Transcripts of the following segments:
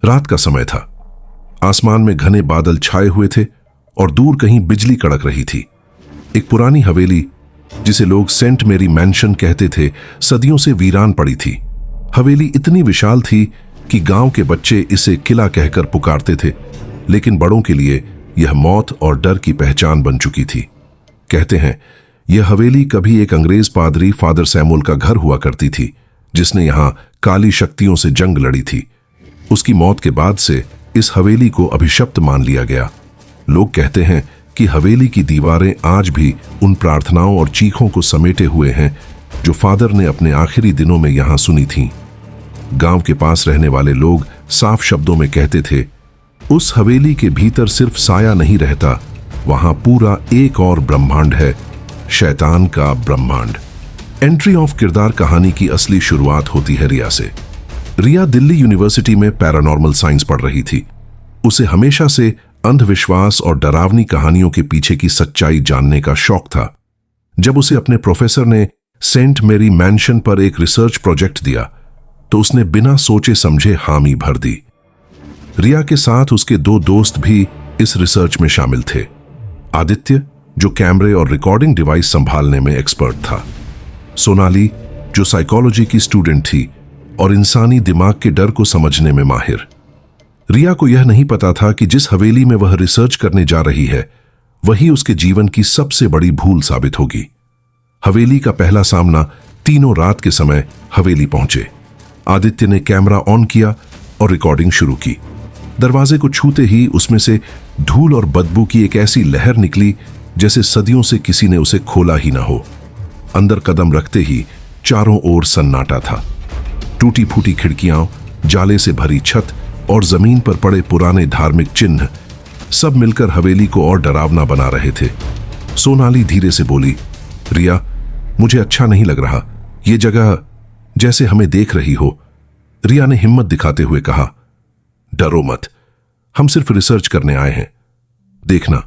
रात का समय था। आसमान में घने बादल छाए हुए थे और दूर कहीं बिजली कड़क रही थी। एक पुरानी हवेली, जिसे लोग सेंट मेरी मैंशन कहते थे, सदियों से वीरान पड़ी थी। हवेली इतनी विशाल थी कि गांव के बच्चे इसे किला कहकर पुकारते थे, लेकिन बड़ों के लिए यह मौत और डर की पहचान बन चुकी थी। कहते हैं यह हवेली कभी एक अंग्रेज पादरी फादर सैमुअल का घर हुआ करती थी, जिसने यहां काली शक्तियों से जंग लड़ी थी। उसकी मौत के बाद से इस हवेली को अभिशप्त मान लिया गया। लोग कहते हैं कि हवेली की दीवारें आज भी उन प्रार्थनाओं और चीखों को समेटे हुए हैं जो फादर ने अपने आखिरी दिनों में यहां सुनी थीं। गांव के पास रहने वाले लोग साफ शब्दों में कहते थे, उस हवेली के भीतर सिर्फ साया नहीं रहता, वहां पूरा एक और ब्रह्मांड है, शैतान का ब्रह्मांड। एंट्री ऑफ किरदार कहानी की असली शुरुआत होती है रिया से। रिया दिल्ली यूनिवर्सिटी में पैरानॉर्मल साइंस पढ़ रही थी। उसे हमेशा से अंधविश्वास और डरावनी कहानियों के पीछे की सच्चाई जानने का शौक था। जब उसे अपने प्रोफेसर ने सेंट मेरी मैंशन पर एक रिसर्च प्रोजेक्ट दिया, तो उसने बिना सोचे समझे हामी भर दी। रिया के साथ उसके 2 दोस्त भी इस रिसर्च में शामिल थे। आदित्य, जो कैमरे और रिकॉर्डिंग डिवाइस संभालने में एक्सपर्ट था। सोनाली, जो साइकोलॉजी की स्टूडेंट थी और इंसानी दिमाग के डर को समझने में माहिर। रिया को यह नहीं पता था कि जिस हवेली में वह रिसर्च करने जा रही है, वही उसके जीवन की सबसे बड़ी भूल साबित होगी। हवेली का पहला सामना तीनों रात के समय हवेली पहुंचे। आदित्य ने कैमरा ऑन किया और रिकॉर्डिंग शुरू की। दरवाजे को छूते ही उसमें से धूल और बदबू की एक ऐसी लहर निकली जैसे सदियों से किसी ने उसे खोला ही ना हो। अंदर कदम रखते ही चारों ओर सन्नाटा था। टूटी फूटी खिड़कियां, जाले से भरी छत और जमीन पर पड़े पुराने धार्मिक चिन्ह सब मिलकर हवेली को और डरावना बना रहे थे। सोनाली धीरे से बोली, रिया, मुझे अच्छा नहीं लग रहा। ये जगह जैसे हमें देख रही हो। रिया ने हिम्मत दिखाते हुए कहा, डरो मत, हम सिर्फ रिसर्च करने आए हैं। देखना,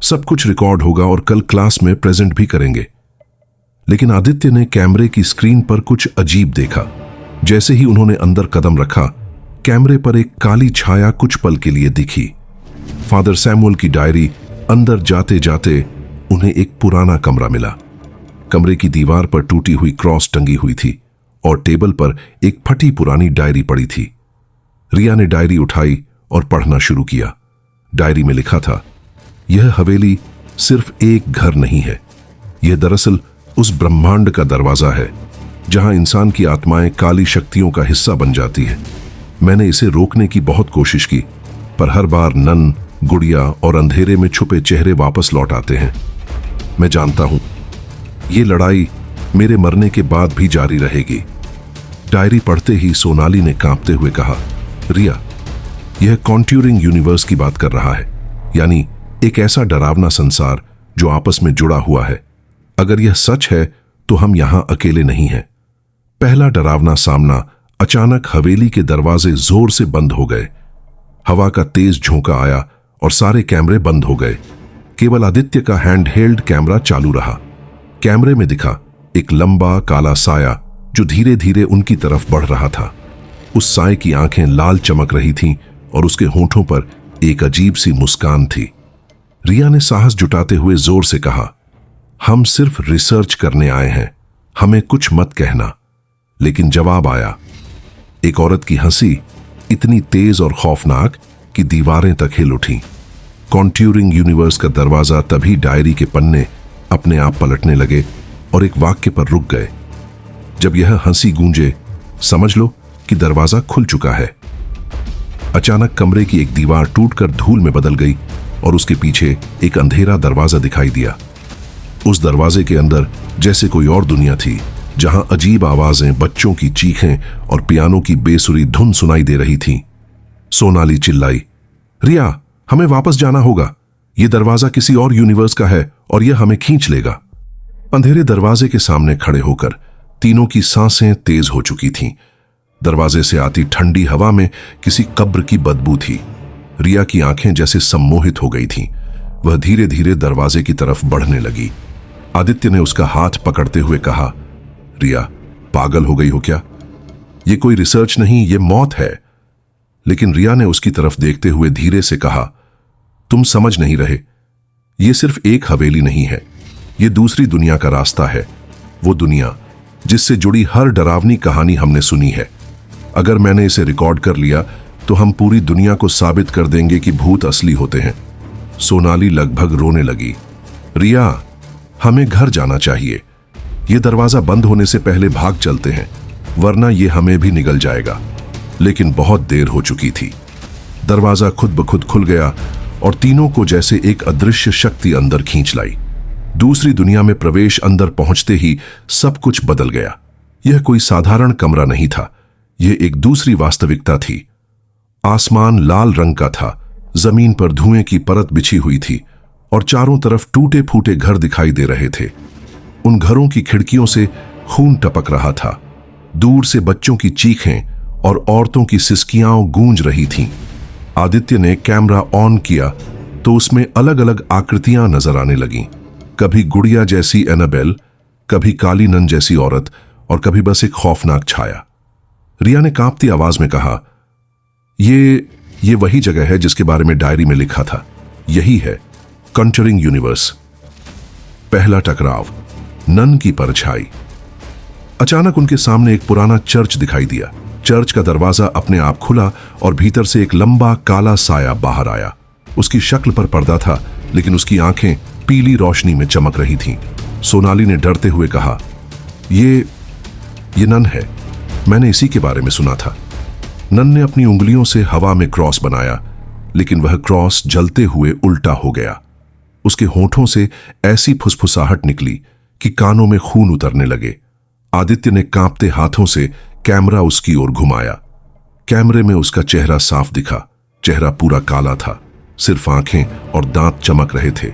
सब कुछ रिकॉर्ड होगा और कल क्लास में प्रेजेंट भी करेंगे। लेकिन आदित्य ने कैमरे की स्क्रीन पर कुछ अजीब देखा। जैसे ही उन्होंने अंदर कदम रखा, कैमरे पर एक काली छाया कुछ पल के लिए दिखी। फादर सैमुअल की डायरी। अंदर जाते जाते उन्हें एक पुराना कमरा मिला। कमरे की दीवार पर टूटी हुई क्रॉस टंगी हुई थी और टेबल पर एक फटी पुरानी डायरी पड़ी थी। रिया ने डायरी उठाई और पढ़ना शुरू किया। डायरी में लिखा था, यह हवेली सिर्फ एक घर नहीं है, यह दरअसल उस ब्रह्मांड का दरवाजा है जहां इंसान की आत्माएं काली शक्तियों का हिस्सा बन जाती है। मैंने इसे रोकने की बहुत कोशिश की, पर हर बार नन, गुड़िया और अंधेरे में छुपे चेहरे वापस लौट आते हैं। मैं जानता हूं ये लड़ाई मेरे मरने के बाद भी जारी रहेगी। डायरी पढ़ते ही सोनाली ने कांपते हुए कहा, रिया, यह कॉन्ट्यूरिंग यूनिवर्स की बात कर रहा है, यानी एक ऐसा डरावना संसार जो आपस में जुड़ा हुआ है। अगर यह सच है तो हम यहां अकेले नहीं हैं। पहला डरावना सामना अचानक हवेली के दरवाजे जोर से बंद हो गए। हवा का तेज झोंका आया और सारे कैमरे बंद हो गए। केवल आदित्य का हैंडहेल्ड कैमरा चालू रहा। कैमरे में दिखा एक लंबा काला साया जो धीरे धीरे उनकी तरफ बढ़ रहा था। उस साए की आंखें लाल चमक रही थीं और उसके होठों पर एक अजीब सी मुस्कान थी। रिया ने साहस जुटाते हुए जोर से कहा, हम सिर्फ रिसर्च करने आए हैं, हमें कुछ मत कहना। लेकिन जवाब आया, एक औरत की हंसी, इतनी तेज और खौफनाक कि दीवारें तक हिल उठीं। कॉन्ट्यूरिंग यूनिवर्स का दरवाजा तभी डायरी के पन्ने अपने आप पलटने लगे और एक वाक्य पर रुक गए। जब यह हंसी गूंजे, समझ लो कि दरवाजा खुल चुका है। अचानक कमरे की एक दीवार टूटकर धूल में बदल गई और उसके पीछे एक अंधेरा दरवाजा दिखाई दिया। उस दरवाजे के अंदर जैसे कोई और दुनिया थी, जहां अजीब आवाजें, बच्चों की चीखें और पियानो की बेसुरी धुन सुनाई दे रही थी। सोनाली चिल्लाई, रिया, हमें वापस जाना होगा। यह दरवाजा किसी और यूनिवर्स का है और यह हमें खींच लेगा। अंधेरे दरवाजे के सामने खड़े होकर तीनों की सांसें तेज हो चुकी थीं। दरवाजे से आती ठंडी हवा में किसी कब्र की बदबू थी। रिया की आंखें जैसे सम्मोहित हो गई थीं। वह धीरे धीरे दरवाजे की तरफ बढ़ने लगी। आदित्य ने उसका हाथ पकड़ते हुए कहा, रिया, पागल हो गई हो क्या? यह कोई रिसर्च नहीं, यह मौत है। लेकिन रिया ने उसकी तरफ देखते हुए धीरे से कहा, तुम समझ नहीं रहे। ये सिर्फ एक हवेली नहीं है, ये दूसरी दुनिया का रास्ता है। वो दुनिया जिससे जुड़ी हर डरावनी कहानी हमने सुनी है। अगर मैंने इसे रिकॉर्ड कर लिया तो हम पूरी दुनिया को साबित कर देंगे कि भूत असली होते हैं। सोनाली लगभग रोने लगी। रिया, हमें घर जाना चाहिए। ये दरवाजा बंद होने से पहले भाग चलते हैं, वरना ये हमें भी निगल जाएगा। लेकिन बहुत देर हो चुकी थी। दरवाजा खुद ब खुद खुल गया और तीनों को जैसे एक अदृश्य शक्ति अंदर खींच लाई। दूसरी दुनिया में प्रवेश अंदर पहुंचते ही सब कुछ बदल गया। यह कोई साधारण कमरा नहीं था, यह एक दूसरी वास्तविकता थी। आसमान लाल रंग का था, जमीन पर धुएं की परत बिछी हुई थी और चारों तरफ टूटे फूटे घर दिखाई दे रहे थे। उन घरों की खिड़कियों से खून टपक रहा था। दूर से बच्चों की चीखें और औरतों की सिसकियां गूंज रही थीं। आदित्य ने कैमरा ऑन किया तो उसमें अलग अलग आकृतियां नजर आने लगीं। कभी गुड़िया जैसी एनाबेल, कभी काली नन जैसी औरत और कभी बस एक खौफनाक छाया। रिया ने कांपती आवाज में कहा, ये वही जगह है जिसके बारे में डायरी में लिखा था। यही है कंजरिंग यूनिवर्स। पहला टकराव, नन की परछाई। अचानक उनके सामने एक पुराना चर्च दिखाई दिया। चर्च का दरवाजा अपने आप खुला और भीतर से एक लंबा काला साया बाहर आया। उसकी शक्ल पर पर्दा था, लेकिन उसकी आंखें पीली रोशनी में चमक रही थीं। सोनाली ने डरते हुए कहा, ये नन है, मैंने इसी के बारे में सुना था। नन ने अपनी उंगलियों से हवा में क्रॉस बनाया, लेकिन वह क्रॉस जलते हुए उल्टा हो गया। उसके होठों से ऐसी फुसफुसाहट निकली कि कानों में खून उतरने लगे। आदित्य ने कांपते हाथों से कैमरा उसकी ओर घुमाया। कैमरे में उसका चेहरा साफ दिखा। चेहरा पूरा काला था, सिर्फ आंखें और दांत चमक रहे थे।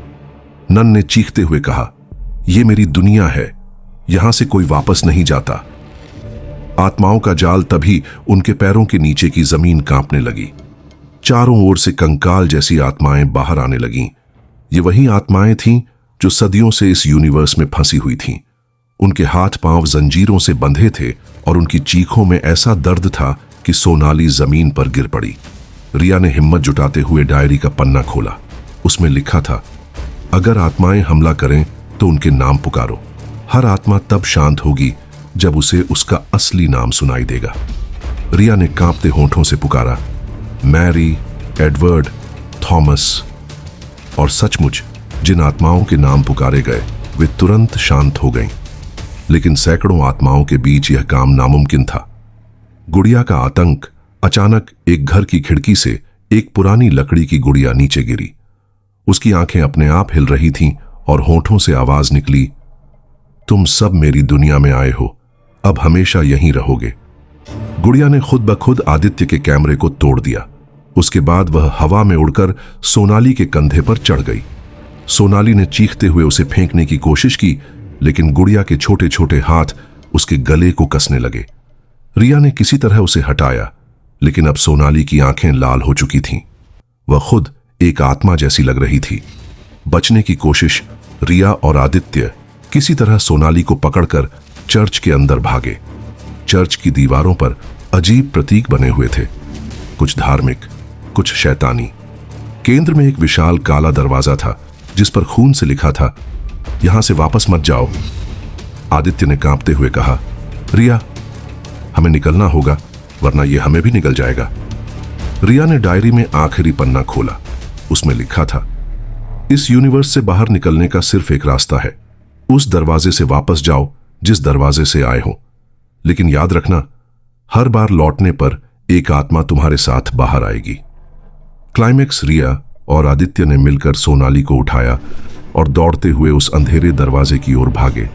नन ने चीखते हुए कहा, यह मेरी दुनिया है, यहां से कोई वापस नहीं जाता। आत्माओं का जाल तभी उनके पैरों के नीचे की जमीन कांपने लगी। चारों ओर से कंकाल जैसी आत्माएं बाहर आने लगीं। ये वही आत्माएं थीं जो सदियों से इस यूनिवर्स में फंसी हुई थीं। उनके हाथ पांव जंजीरों से बंधे थे और उनकी चीखों में ऐसा दर्द था कि सोनाली जमीन पर गिर पड़ी। रिया ने हिम्मत जुटाते हुए डायरी का पन्ना खोला। उसमें लिखा था, अगर आत्माएं हमला करें तो उनके नाम पुकारो। हर आत्मा तब शांत होगी जब उसे उसका असली नाम सुनाई देगा। रिया ने कांपते होंठों से पुकारा, मैरी, एडवर्ड, थॉमस। और सचमुच जिन आत्माओं के नाम पुकारे गए वे तुरंत शांत हो गईं। लेकिन सैकड़ों आत्माओं के बीच यह काम नामुमकिन था। गुड़िया का आतंक। अचानक एक घर की खिड़की से एक पुरानी लकड़ी की गुड़िया नीचे गिरी। उसकी आंखें अपने आप हिल रही थीं और होठों से आवाज निकली, तुम सब मेरी दुनिया में आए हो, अब हमेशा यहीं रहोगे। गुड़िया ने खुद ब खुद आदित्य के कैमरे को तोड़ दिया। उसके बाद वह हवा में उड़कर सोनाली के कंधे पर चढ़ गई। सोनाली ने चीखते हुए उसे फेंकने की कोशिश की, लेकिन गुड़िया के छोटे छोटे हाथ उसके गले को कसने लगे। रिया ने किसी तरह उसे हटाया, लेकिन अब सोनाली की आंखें लाल हो चुकी थीं। वह खुद एक आत्मा जैसी लग रही थी। बचने की कोशिश रिया और आदित्य किसी तरह सोनाली को पकड़कर चर्च के अंदर भागे। चर्च की दीवारों पर अजीब प्रतीक बने हुए थे, कुछ धार्मिक, कुछ शैतानी। केंद्र में एक विशाल काला दरवाजा था जिस पर खून से लिखा था, यहां से वापस मत जाओ। आदित्य ने कांपते हुए कहा, रिया, हमें निकलना होगा, वरना यह हमें भी निकल जाएगा। रिया ने डायरी में आखिरी पन्ना खोला। उसमें लिखा था, इस यूनिवर्स से बाहर निकलने का सिर्फ एक रास्ता है, उस दरवाजे से वापस जाओ जिस दरवाजे से आए हो। लेकिन याद रखना, हर बार लौटने पर एक आत्मा तुम्हारे साथ बाहर आएगी। क्लाइमेक्स। रिया और आदित्य ने मिलकर सोनाली को उठाया और दौड़ते हुए उस अंधेरे दरवाजे की ओर भागे।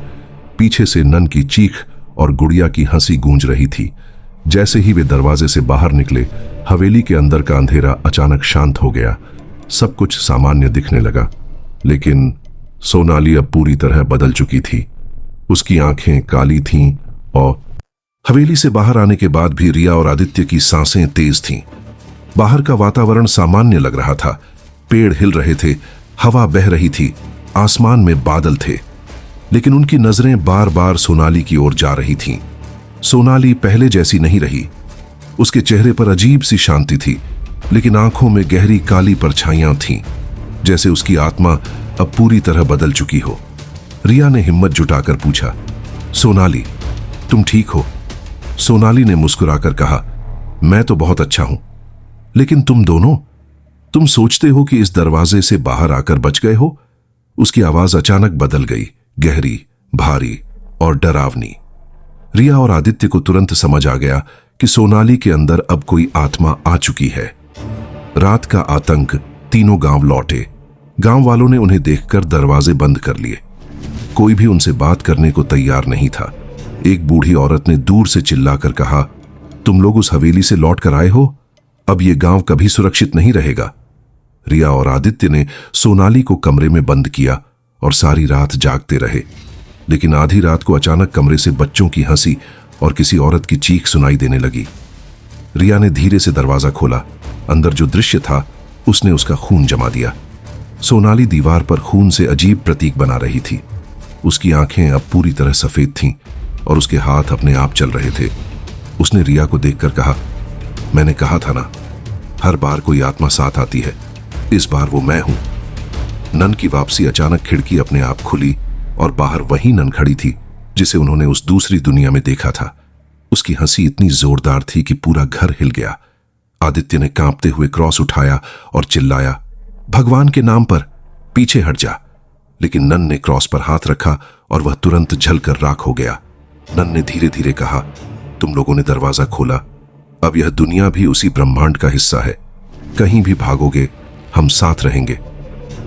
पीछे से नन की चीख और गुड़िया की हंसी गूंज रही थी। जैसे ही वे दरवाजे से बाहर निकले, हवेली के अंदर का अंधेरा अचानक शांत हो गया। सब कुछ सामान्य दिखने लगा, लेकिन सोनाली अब पूरी तरह बदल चुकी थी। उसकी आंखें काली थीं और हवेली से बाहर आने के बाद भी रिया और आदित्य की सांसें तेज थीं। बाहर का वातावरण सामान्य लग रहा था। पेड़ हिल रहे थे, हवा बह रही थी, आसमान में बादल थे, लेकिन उनकी नजरें बार बार सोनाली की ओर जा रही थीं। सोनाली पहले जैसी नहीं रही। उसके चेहरे पर अजीब सी शांति थी, लेकिन आंखों में गहरी काली परछाइयां थीं, जैसे उसकी आत्मा अब पूरी तरह बदल चुकी हो। रिया ने हिम्मत जुटाकर पूछा, सोनाली, तुम ठीक हो? सोनाली ने मुस्कुराकर कहा, मैं तो बहुत अच्छा हूं, लेकिन तुम दोनों, तुम सोचते हो कि इस दरवाजे से बाहर आकर बच गए हो? उसकी आवाज अचानक बदल गई, गहरी, भारी और डरावनी। रिया और आदित्य को तुरंत समझ आ गया कि सोनाली के अंदर अब कोई आत्मा आ चुकी है। रात का आतंक, तीनों गांव लौटे। गांव वालों ने उन्हें देखकर दरवाजे बंद कर लिए। कोई भी उनसे बात करने को तैयार नहीं था। एक बूढ़ी औरत ने दूर से चिल्लाकर कहा, तुम लोग उस हवेली से लौट कर आए हो? अब ये गांव कभी सुरक्षित नहीं रहेगा। रिया और आदित्य ने सोनाली को कमरे में बंद किया और सारी रात जागते रहे। लेकिन आधी रात को अचानक कमरे से बच्चों की हंसी और किसी औरत की चीख सुनाई देने लगी। रिया ने धीरे से दरवाजा खोला। अंदर जो दृश्य था उसने उसका खून जमा दिया। सोनाली दीवार पर खून से अजीब प्रतीक बना रही थी। उसकी आंखें अब पूरी तरह सफेद थीं और उसके हाथ अपने आप चल रहे थे। उसने रिया को देखकर कहा, मैंने कहा था ना, हर बार कोई आत्मा साथ आती है, इस बार वो मैं हूं। नन की वापसी अचानक खिड़की अपने आप खुली और बाहर वही नन खड़ी थी जिसे उन्होंने उस दूसरी दुनिया में देखा था। उसकी हंसी इतनी जोरदार थी कि पूरा घर हिल गया। आदित्य ने कांपते हुए क्रॉस उठाया और चिल्लाया, भगवान के नाम पर पीछे हट जा। लेकिन नन ने क्रॉस पर हाथ रखा और वह तुरंत जलकर राख हो गया। नन ने धीरे धीरे कहा, तुम लोगों ने दरवाजा खोला, अब यह दुनिया भी उसी ब्रह्मांड का हिस्सा है। कहीं भी भागोगे, हम साथ रहेंगे।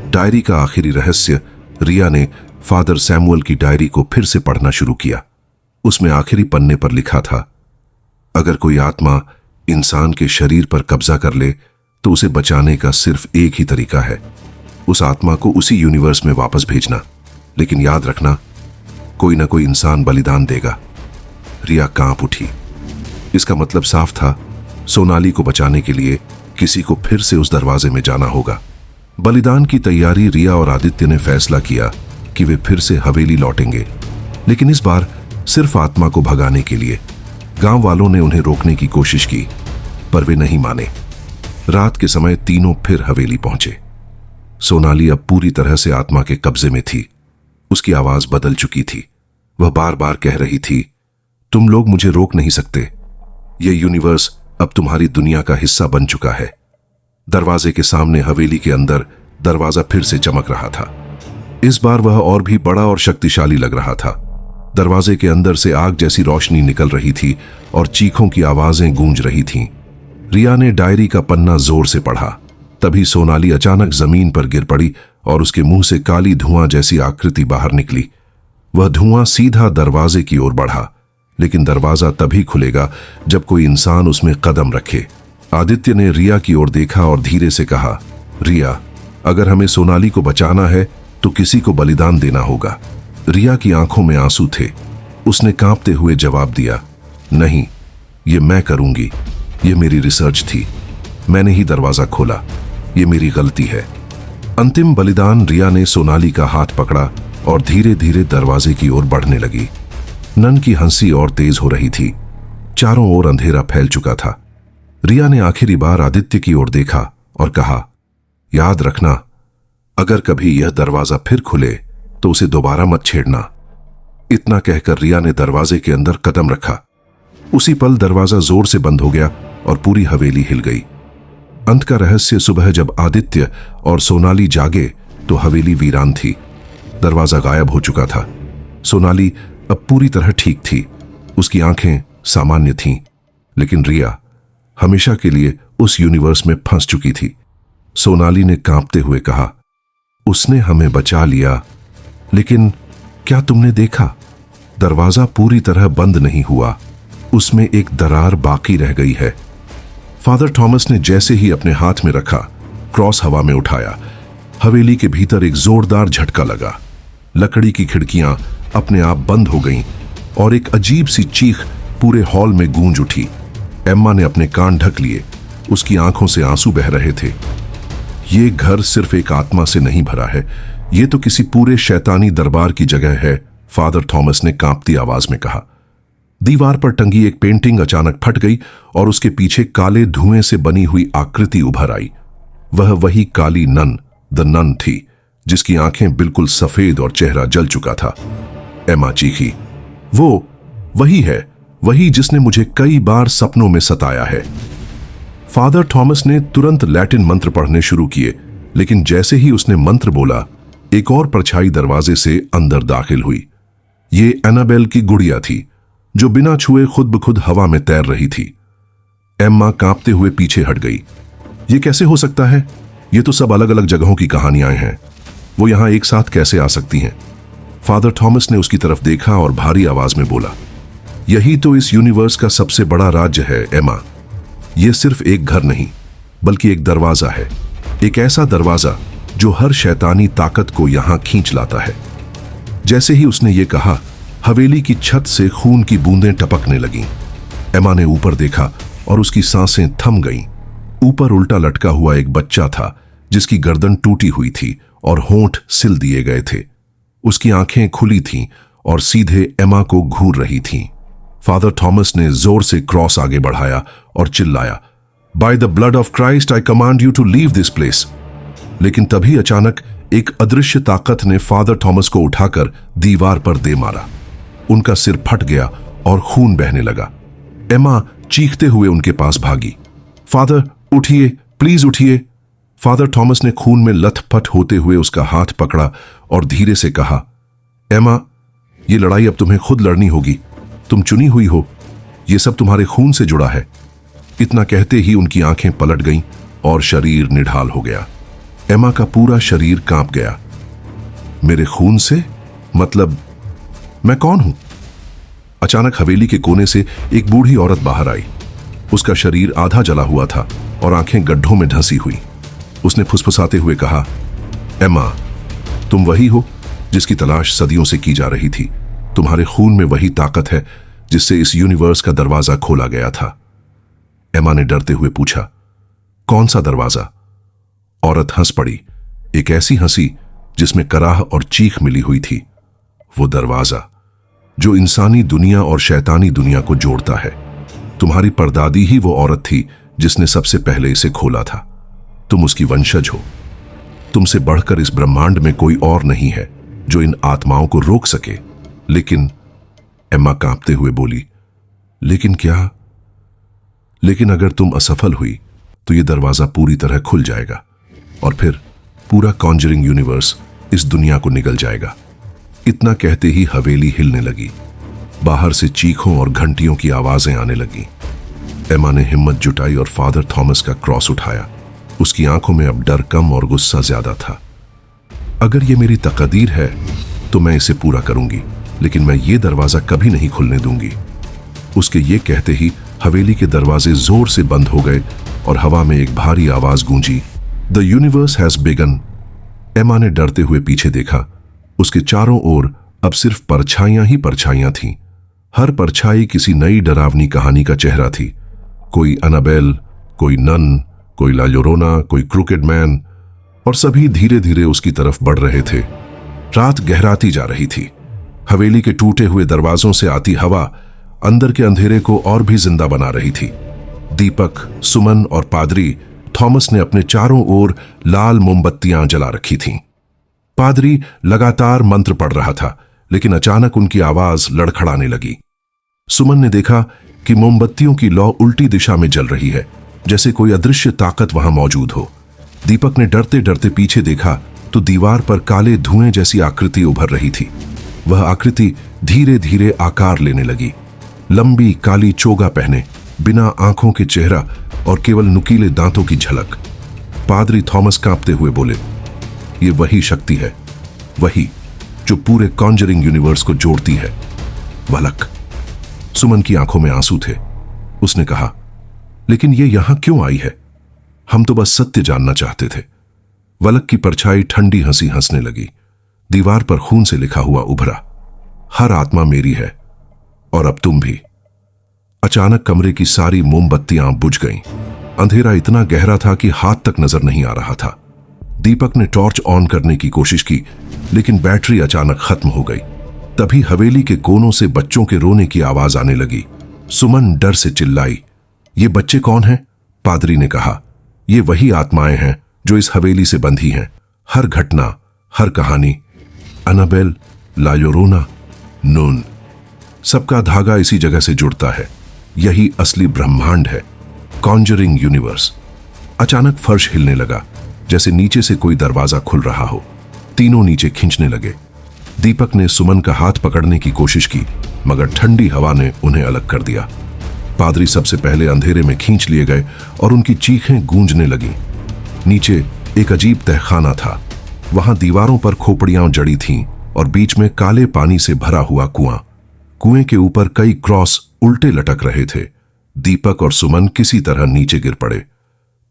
डायरी का आखिरी रहस्य। रिया ने फादर सैमुअल की डायरी को फिर से पढ़ना शुरू किया। उसमें आखिरी पन्ने पर लिखा था, अगर कोई आत्मा इंसान के शरीर पर कब्जा कर ले तो उसे बचाने का सिर्फ एक ही तरीका है, उस आत्मा को उसी यूनिवर्स में वापस भेजना। लेकिन याद रखना, कोई ना कोई इंसान बलिदान देगा। रिया कांप उठी। इसका मतलब साफ था, सोनाली को बचाने के लिए किसी को फिर से उस दरवाजे में जाना होगा। बलिदान की तैयारी। रिया और आदित्य ने फैसला किया कि वे फिर से हवेली लौटेंगे, लेकिन इस बार सिर्फ आत्मा को भगाने के लिए। गांव वालों ने उन्हें रोकने की कोशिश की, पर वे नहीं माने। रात के समय तीनों फिर हवेली पहुंचे। सोनाली अब पूरी तरह से आत्मा के कब्जे में थी। उसकी आवाज बदल चुकी थी। वह बार बार कह रही थी, तुम लोग मुझे रोक नहीं सकते। यह यूनिवर्स अब तुम्हारी दुनिया का हिस्सा बन चुका है। दरवाजे के सामने हवेली के अंदर दरवाजा फिर से चमक रहा था। इस बार वह और भी बड़ा और शक्तिशाली लग रहा था। दरवाजे के अंदर से आग जैसी रोशनी निकल रही थी और चीखों की आवाजें गूंज रही थीं। रिया ने डायरी का पन्ना जोर से पढ़ा। तभी सोनाली अचानक जमीन पर गिर पड़ी और उसके मुंह से काली धुआं जैसी आकृति बाहर निकली। वह धुआं सीधा दरवाजे की ओर बढ़ा, लेकिन दरवाजा तभी खुलेगा जब कोई इंसान उसमें कदम रखे। आदित्य ने रिया की ओर देखा और धीरे से कहा, रिया, अगर हमें सोनाली को बचाना है तो किसी को बलिदान देना होगा। रिया की आंखों में आंसू थे। उसने कांपते हुए जवाब दिया, नहीं, ये मैं करूंगी। ये मेरी रिसर्च थी, मैंने ही दरवाजा खोला, ये मेरी गलती है। अंतिम बलिदान। रिया ने सोनाली का हाथ पकड़ा और धीरे धीरे दरवाजे की ओर बढ़ने लगी। नन की हंसी और तेज हो रही थी। चारों ओर अंधेरा फैल चुका था। रिया ने आखिरी बार आदित्य की ओर देखा और कहा, याद रखना, अगर कभी यह दरवाजा फिर खुले तो उसे दोबारा मत छेड़ना। इतना कहकर रिया ने दरवाजे के अंदर कदम रखा। उसी पल दरवाजा जोर से बंद हो गया और पूरी हवेली हिल गई। अंत का रहस्य। सुबह जब आदित्य और सोनाली जागे तो हवेली वीरान थी। दरवाजा गायब हो चुका था। सोनाली अब पूरी तरह ठीक थी। उसकी आंखें सामान्य थीं, लेकिन रिया हमेशा के लिए उस यूनिवर्स में फंस चुकी थी। सोनाली ने कांपते हुए कहा, उसने हमें बचा लिया, लेकिन क्या तुमने देखा? दरवाजा पूरी तरह बंद नहीं हुआ, उसमें एक दरार बाकी रह गई है। फादर थॉमस ने जैसे ही अपने हाथ में रखा, क्रॉस हवा में उठाया। हवेली के भीतर एक जोरदार झटका लगा। लकड़ी की खिड़कियां अपने आप बंद हो गईं और एक अजीब सी चीख पूरे हॉल में गूंज उठी। एम्मा ने अपने कान ढक लिए। उसकी आंखों से आंसू बह रहे थे। ये घर सिर्फ एक आत्मा से नहीं भरा है, ये तो किसी पूरे शैतानी दरबार की जगह है, फादर थॉमस ने कांपती आवाज में कहा। दीवार पर टंगी एक पेंटिंग अचानक फट गई और उसके पीछे काले धुएं से बनी हुई आकृति उभर आई। वह वही काली नन, द नन थी, जिसकी आंखें बिल्कुल सफेद और चेहरा जल चुका था। एमा चीखी, वो वही है, वही जिसने मुझे कई बार सपनों में सताया है। फादर थॉमस ने तुरंत लैटिन मंत्र पढ़ने शुरू किए, लेकिन जैसे ही उसने मंत्र बोला, एक और परछाई दरवाजे से अंदर दाखिल हुई। ये एनाबेल की गुड़िया थी, जो बिना छुए खुद ब खुद हवा में तैर रही थी। एम्मा कांपते हुए पीछे हट गई। ये कैसे हो सकता है? ये तो सब अलग अलग जगहों की कहानियां हैं। वो यहां एक साथ कैसे आ सकती हैं? फादर थॉमस ने उसकी तरफ देखा और भारी आवाज में बोला, यही तो इस यूनिवर्स का सबसे बड़ा राज्य है एमा। यह सिर्फ एक घर नहीं, बल्कि एक दरवाजा है, एक ऐसा दरवाजा जो हर शैतानी ताकत को यहां खींच लाता है। जैसे ही उसने ये कहा, हवेली की छत से खून की बूंदें टपकने लगीं। एमा ने ऊपर देखा और उसकी सांसें थम गईं। ऊपर उल्टा लटका हुआ एक बच्चा था, जिसकी गर्दन टूटी हुई थी और होंठ सिल दिए गए थे। उसकी आंखें खुली थीं और सीधे एमा को घूर रही थीं। फादर थॉमस ने जोर से क्रॉस आगे बढ़ाया और चिल्लाया, by the blood of Christ I command you to leave this place. लेकिन तभी अचानक एक अदृश्य ताकत ने फादर थॉमस को उठाकर दीवार पर दे मारा। उनका सिर फट गया और खून बहने लगा। एमा चीखते हुए उनके पास भागी, फादर उठिए, प्लीज उठिए। फादर थॉमस ने खून में लथपथ होते हुए उसका हाथ पकड़ा और धीरे से कहा, एमा, ये लड़ाई अब तुम्हें खुद लड़नी होगी। तुम चुनी हुई हो, ये सब तुम्हारे खून से जुड़ा है। इतना कहते ही उनकी आंखें पलट गईं और शरीर निढाल हो गया। एमा का पूरा शरीर कांप गया। मेरे खून से? मतलब मैं कौन हूं? अचानक हवेली के कोने से एक बूढ़ी औरत बाहर आई। उसका शरीर आधा जला हुआ था और आंखें गड्ढों में धंसी हुई। उसने फुसफुसाते हुए कहा, एमा, तुम वही हो जिसकी तलाश सदियों से की जा रही थी। तुम्हारे खून में वही ताकत है जिससे इस यूनिवर्स का दरवाजा खोला गया था। एमा ने डरते हुए पूछा, कौन सा दरवाजा? औरत हंस पड़ी, एक ऐसी हंसी जिसमें कराह और चीख मिली हुई थी। वो दरवाजा जो इंसानी दुनिया और शैतानी दुनिया को जोड़ता है। तुम्हारी परदादी ही वो औरत थी जिसने सबसे पहले इसे खोला था। तुम उसकी वंशज हो। तुमसे बढ़कर इस ब्रह्मांड में कोई और नहीं है जो इन आत्माओं को रोक सके। लेकिन, एम्मा कांपते हुए बोली, लेकिन क्या? लेकिन अगर तुम असफल हुई तो यह दरवाजा पूरी तरह खुल जाएगा और फिर पूरा कॉन्जरिंग यूनिवर्स इस दुनिया को निगल जाएगा। इतना कहते ही हवेली हिलने लगी। बाहर से चीखों और घंटियों की आवाजें आने लगी। एमा ने हिम्मत जुटाई और फादर थॉमस का क्रॉस उठाया। उसकी आंखों में अब डर कम और गुस्सा ज्यादा था। अगर ये मेरी तकदीर है तो मैं इसे पूरा करूंगी, लेकिन मैं ये दरवाजा कभी नहीं खुलने दूंगी। उसके ये कहते ही हवेली के दरवाजे जोर से बंद हो गए और हवा में एक भारी आवाज गूंजी, द यूनिवर्स हैज बिगन। एमा ने डरते हुए पीछे देखा। उसके चारों ओर अब सिर्फ परछाइयां ही परछाइयां थीं। हर परछाई किसी नई डरावनी कहानी का चेहरा थी। कोई अनाबेल, कोई नन, कोई ला llorona, कोई क्रूकेड मैन, और सभी धीरे धीरे उसकी तरफ बढ़ रहे थे। रात गहराती जा रही थी। हवेली के टूटे हुए दरवाजों से आती हवा अंदर के अंधेरे को और भी जिंदा बना रही थी। दीपक, सुमन और पादरी थॉमस ने अपने चारों ओर लाल मोमबत्तियां जला रखी थीं। पादरी लगातार मंत्र पढ़ रहा था, लेकिन अचानक उनकी आवाज लड़खड़ाने लगी। सुमन ने देखा कि मोमबत्तियों की लौ उल्टी दिशा में जल रही है, जैसे कोई अदृश्य ताकत वहां मौजूद हो। दीपक ने डरते डरते पीछे देखा तो दीवार पर काले धुएं जैसी आकृति उभर रही थी। वह आकृति धीरे धीरे आकार लेने लगी। लंबी काली चोगा पहने, बिना आंखों के चेहरा और केवल नुकीले दांतों की झलक। पादरी थॉमस कांपते हुए बोले, ये वही शक्ति है, वही जो पूरे कॉन्जरिंग यूनिवर्स को जोड़ती है। वलक। सुमन की आंखों में आंसू थे। उसने कहा, लेकिन ये यहां क्यों आई है? हम तो बस सत्य जानना चाहते थे। वलक की परछाई ठंडी हंसी हंसने लगी। दीवार पर खून से लिखा हुआ उभरा, हर आत्मा मेरी है और अब तुम भी। अचानक कमरे की सारी मोमबत्तियां बुझ गईं। अंधेरा इतना गहरा था कि हाथ तक नजर नहीं आ रहा था। दीपक ने टॉर्च ऑन करने की कोशिश की, लेकिन बैटरी अचानक खत्म हो गई। तभी हवेली के कोनों से बच्चों के रोने की आवाज आने लगी। सुमन डर से चिल्लाई, ये बच्चे कौन हैं? पादरी ने कहा, ये वही आत्माएं हैं जो इस हवेली से बंधी हैं। हर घटना, हर कहानी, अनाबेल, ला llorona, नून, सबका धागा इसी जगह से जुड़ता है। यही असली ब्रह्मांड है, कॉन्जरिंग यूनिवर्स। अचानक फर्श हिलने लगा, जैसे नीचे से कोई दरवाजा खुल रहा हो। तीनों नीचे खींचने लगे। दीपक ने सुमन का हाथ पकड़ने की कोशिश की, मगर ठंडी हवा ने उन्हें अलग कर दिया। पादरी सबसे पहले अंधेरे में खींच लिए गए और उनकी चीखें गूंजने लगीं। नीचे एक अजीब तहखाना था। वहां दीवारों पर खोपड़ियां जड़ी थीं और बीच में काले पानी से भरा हुआ कुआं। कुएं के ऊपर कई क्रॉस उल्टे लटक रहे थे। दीपक और सुमन किसी तरह नीचे गिर पड़े।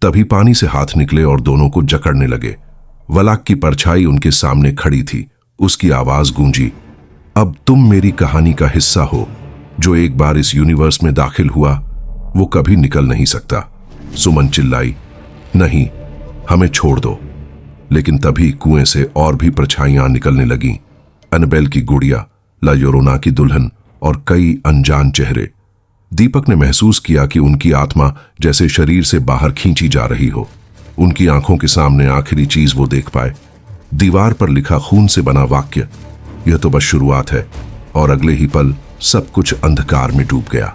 तभी पानी से हाथ निकले और दोनों को जकड़ने लगे। वलाक की परछाई उनके सामने खड़ी थी। उसकी आवाज गूंजी, अब तुम मेरी कहानी का हिस्सा हो। जो एक बार इस यूनिवर्स में दाखिल हुआ, वो कभी निकल नहीं सकता। सुमन चिल्लाई, नहीं, हमें छोड़ दो। लेकिन तभी कुएं से और भी परछाइयां निकलने लगीं। अनाबेल की गुड़िया, ला llorona की दुल्हन और कई अनजान चेहरे। दीपक ने महसूस किया कि उनकी आत्मा जैसे शरीर से बाहर खींची जा रही हो। उनकी आंखों के सामने आखिरी चीज वो देख पाए, दीवार पर लिखा खून से बना वाक्य, यह तो बस शुरुआत है। और अगले ही पल सब कुछ अंधकार में डूब गया।